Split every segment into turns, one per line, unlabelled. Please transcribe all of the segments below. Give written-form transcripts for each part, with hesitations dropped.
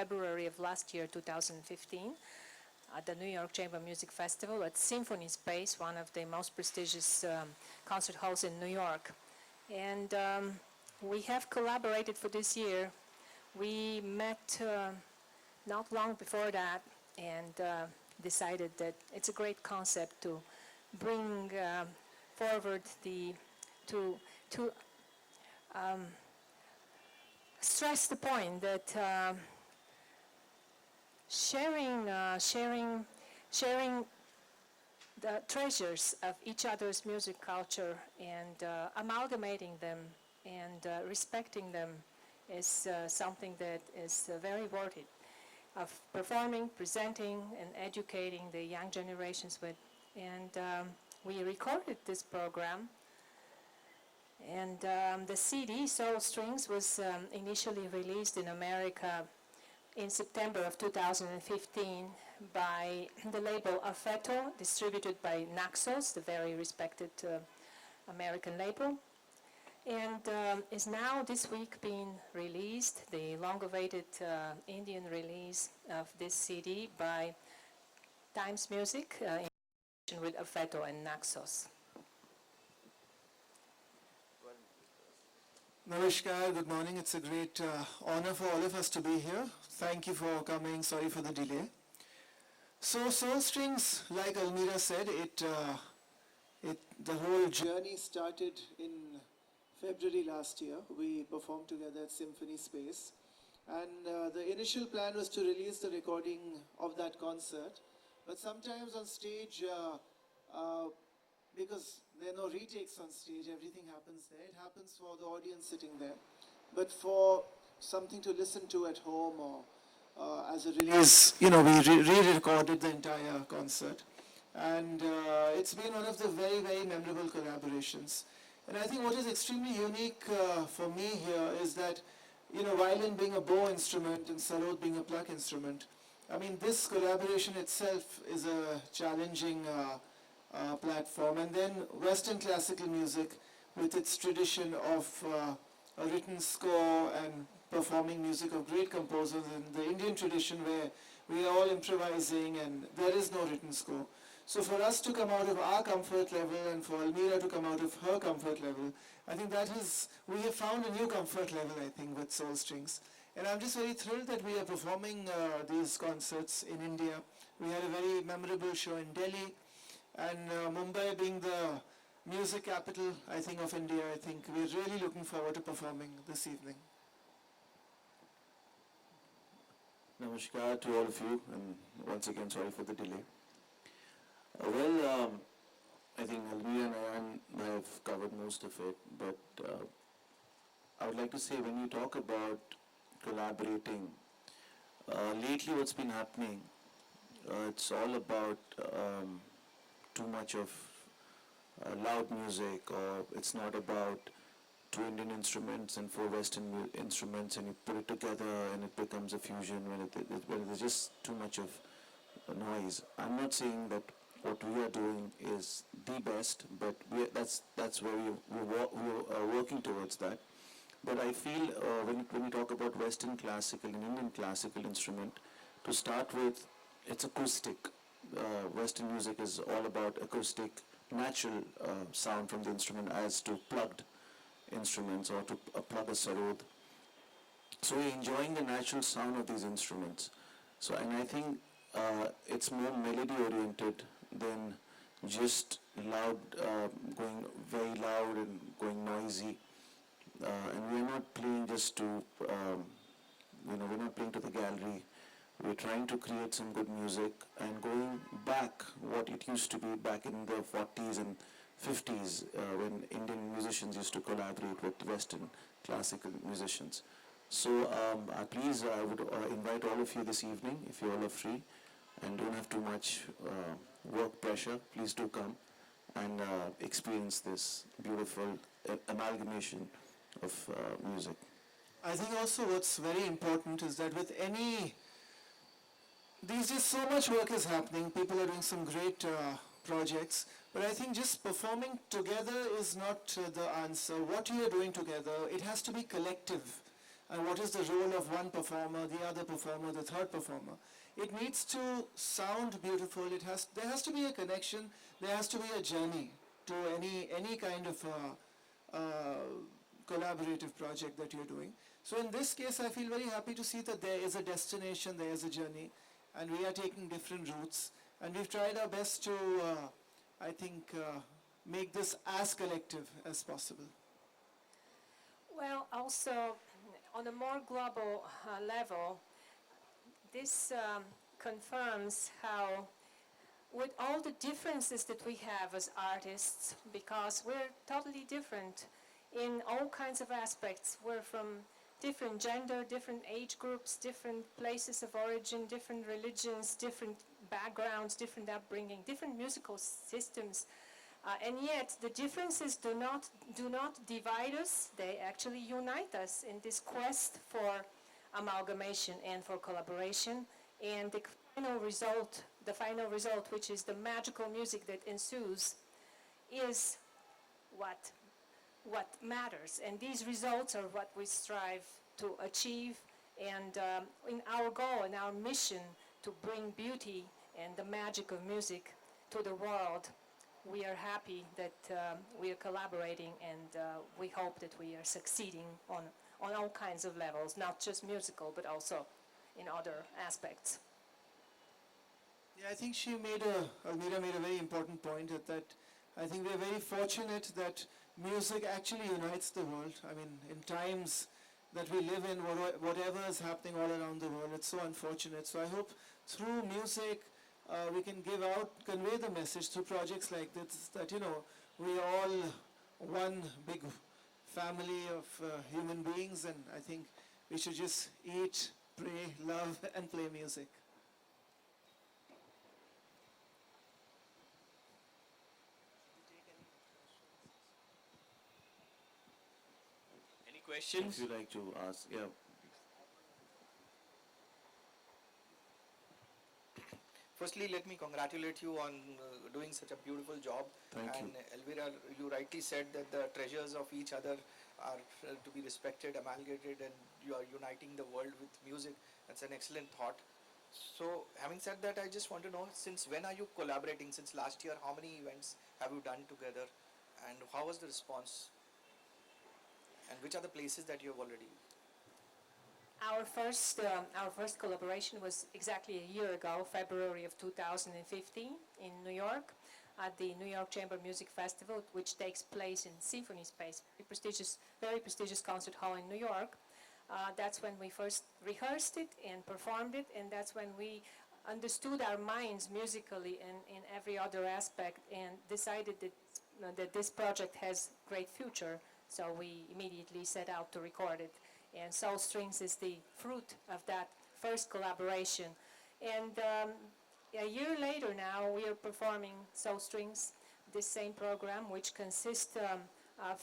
February of last year, 2015, at the New York Chamber Music Festival at Symphony Space, one of the most prestigious concert halls in New York. And we have collaborated for this year. We met not long before that and decided that it's a great concept to bring forward to stress the point that sharing the treasures of each other's music culture and amalgamating them and respecting them is something that is very worth it, of performing, presenting, and educating the young generations with. And we recorded this program, and the CD, Soul Strings, was initially released in America in September of 2015 by the label Affetto, distributed by Naxos, the very respected American label, and is now this week being released, the long-awaited Indian release of this CD by Times Music in conjunction with Affetto and Naxos.
Namaskar, good morning. It's a great honor for all of us to be here. Thank you for coming. Sorry for the delay. So Soul Strings, like Elmira said, the whole journey started in February last year. We performed together at Symphony Space. And the initial plan was to release the recording of that concert. But sometimes on stage, because there are no retakes on stage, everything happens there. It happens for the audience sitting there. But for something to listen to at home or as a release, we re-recorded the entire concert. And it's been one of the very, very memorable collaborations. And I think what is extremely unique for me here is that, violin being a bow instrument and sarod being a pluck instrument, I mean, this collaboration itself is a challenging platform. And then Western classical music with its tradition of a written score and performing music of great composers, and the Indian tradition where we are all improvising and there is no written score. So for us to come out of our comfort level and for Elmira to come out of her comfort level, I think we have found a new comfort level, I think, with Soul Strings. And I'm just very thrilled that we are performing these concerts in India. We had a very memorable show in Delhi, and Mumbai being the music capital, I think, of India, I think we're really looking forward to performing this evening.
Namaskar to all of you, and once again, sorry for the delay. I think Elmira and Ayaan have covered most of it, but I would like to say, when you talk about collaborating, lately what's been happening, it's all about too much of loud music, or it's not about two Indian instruments and four Western instruments and you put it together and it becomes a fusion when there's just too much of noise. I'm not saying that what we are doing is the best, but that's where we are working towards that. But I feel when we talk about Western classical and Indian classical instrument, to start with, it's acoustic. Western music is all about acoustic, natural sound from the instrument as to plugged instruments or to plug a sarod. So we're enjoying the natural sound of these instruments. So, and I think it's more melody oriented than just loud, going very loud and going noisy. And we're not playing just to, we're not playing to the gallery. We're trying to create some good music and going back what it used to be back in the 40s and 50s when Indian musicians used to collaborate with Western classical musicians. So please, I would invite all of you this evening, if you all are free and don't have too much work pressure, please do come and experience this beautiful amalgamation of music.
I think also what's very important is that with these days so much work is happening, people are doing some great projects, but I think just performing together is not the answer. What you are doing together, it has to be collective. and what is the role of one performer, the other performer, the third performer. It needs to sound beautiful. There has to be a connection. There has to be a journey to any kind of collaborative project that you're doing. So in this case, I feel very happy to see that there is a destination, there is a journey, and we are taking different routes. And we've tried our best to, I think, make this as collective as possible.
Well, also, on a more global level, this confirms how, with all the differences that we have as artists, because we're totally different in all kinds of aspects. We're from different gender, different age groups, different places of origin, different religions, different backgrounds, different upbringing, different musical systems. And yet the differences do not divide us, they actually unite us in this quest for amalgamation and for collaboration. And the final result, which is the magical music that ensues, is what matters. And these results are what we strive to achieve. And in our goal and our mission to bring beauty and the magic of music to the world, we are happy that we are collaborating, and we hope that we are succeeding on all kinds of levels, not just musical, but also in other aspects.
Yeah, I think Elmira made a very important point that I think we're very fortunate that music actually unites the world. I mean, in times that we live in, whatever is happening all around the world, it's so unfortunate. So I hope through music, we can convey the message through projects like this, that, we are all one big family of human beings, and I think we should just eat, pray, love, and play music.
Any questions?
If you like to ask, yeah.
Firstly, let me congratulate you on doing such a beautiful job.
Thank you.
And Elmira, you rightly said that the treasures of each other are to be respected, amalgamated, and you are uniting the world with music. That's an excellent thought. So, having said that, I just want to know, since when are you collaborating? Since last year, how many events have you done together? And how was the response? And which are the places that you have already?
Our first collaboration was exactly a year ago, February of 2015, in New York, at the New York Chamber Music Festival, which takes place in Symphony Space, very prestigious concert hall in New York. That's when we first rehearsed it and performed it, and that's when we understood our minds musically and in every other aspect, and decided that this project has great future. So we immediately set out to record it. And Soul Strings is the fruit of that first collaboration. And a year later now, we are performing Soul Strings, this same program, which consists of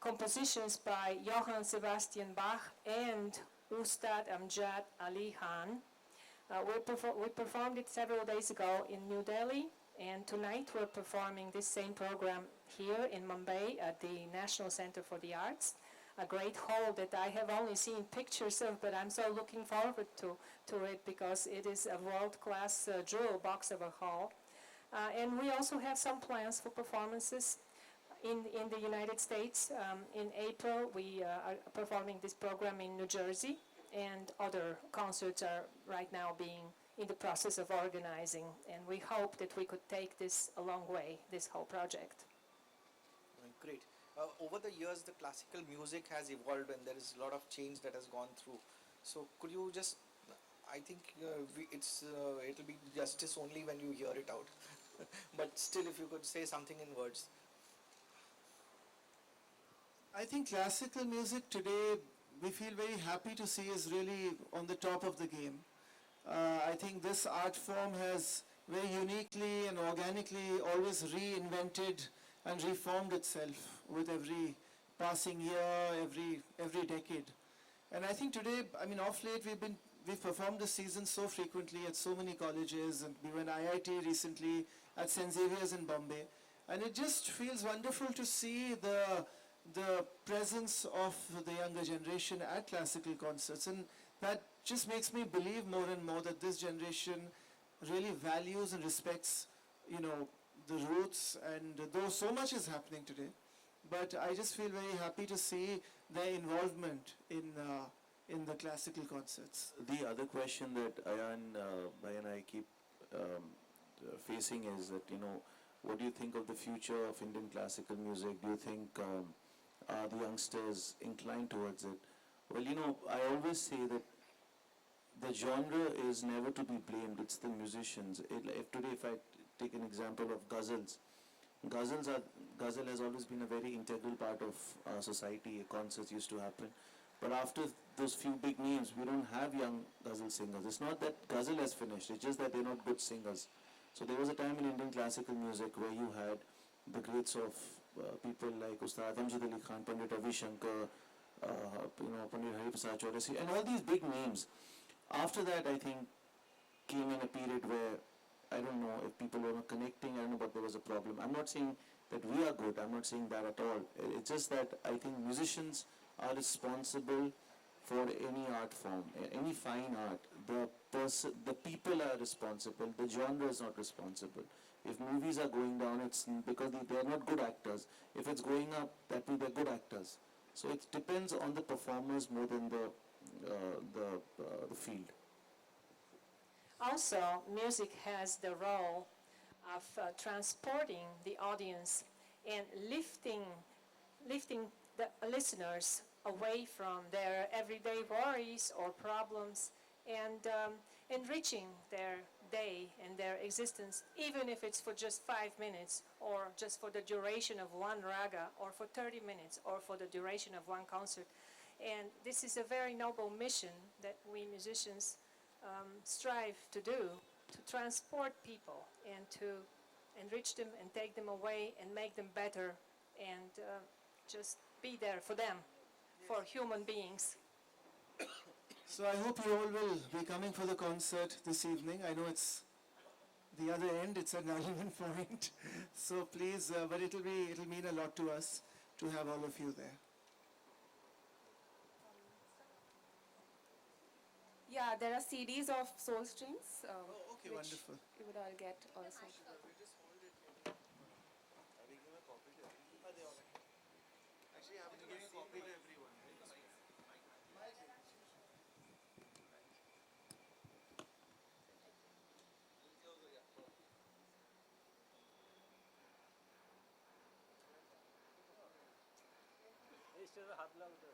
compositions by Johann Sebastian Bach and Ustad Amjad Ali Khan. We performed it several days ago in New Delhi, and tonight we're performing this same program here in Mumbai at the National Center for the Arts, a great hall that I have only seen pictures of, but I'm so looking forward to it because it is a world-class jewel box of a hall. And we also have some plans for performances in the United States. In April, we are performing this program in New Jersey, and other concerts are right now being in the process of organizing, and we hope that we could take this a long way, this whole project.
Great. Over the years, the classical music has evolved, and there is a lot of change that has gone through. So, could you just? I think it'll be justice only when you hear it out. But still, if you could say something in words.
I think classical music today, we feel very happy to see, is really on the top of the game. I think this art form has very uniquely and organically always reinvented and reformed itself with every passing year, every decade. And I think today, I mean, off late, we've performed this season so frequently at so many colleges, and we were in IIT recently, at St. Xavier's in Bombay. And it just feels wonderful to see the the presence of the younger generation at classical concerts, and that just makes me believe more and more that this generation really values and respects, you know, the roots, and though so much is happening today, but I just feel very happy to see their involvement in the classical concerts.
The other question that Bhai and I keep facing is that, what do you think of the future of Indian classical music? Do you think are the youngsters inclined towards it? Well, I always say that the genre is never to be blamed. It's the musicians. If I take an example of ghazals, ghazal has always been a very integral part of our society. Concerts used to happen, but after those few big names, we don't have young ghazal singers. It's not that ghazal has finished. It's just that they're not good singers. So there was a time in Indian classical music where you had the greats of people like Ustad Amjad Ali Khan, Pandit Ravi Shankar, Pandit Hari Prasad Chaudhary, and all these big names. After that, I think, came in a period where I don't know if people were not connecting. I don't know, but there was a problem. I'm not saying that we are good. I'm not saying that at all. It's just that I think musicians are responsible for any art form, any fine art. The people are responsible. The genre is not responsible. If movies are going down, it's because they are not good actors. If it's going up, that means they're good actors. So it depends on the performers more than the field.
Also, music has the role of transporting the audience and lifting the listeners away from their everyday worries or problems, and enriching their day and their existence, even if it's for just 5 minutes or just for the duration of one raga or for 30 minutes or for the duration of one concert. And this is a very noble mission that we musicians strive to do, to transport people and to enrich them and take them away and make them better, and just be there for them, for human beings.
So I hope you all will be coming for the concert this evening. I know it's the other end, it's at Nariman Point. So please, but it'll mean a lot to us to have all of you there.
Yeah, there are CDs of Soul Strings,
Okay,
which
wonderful.
you would all get also.
Stage पे हाथ मिला उधर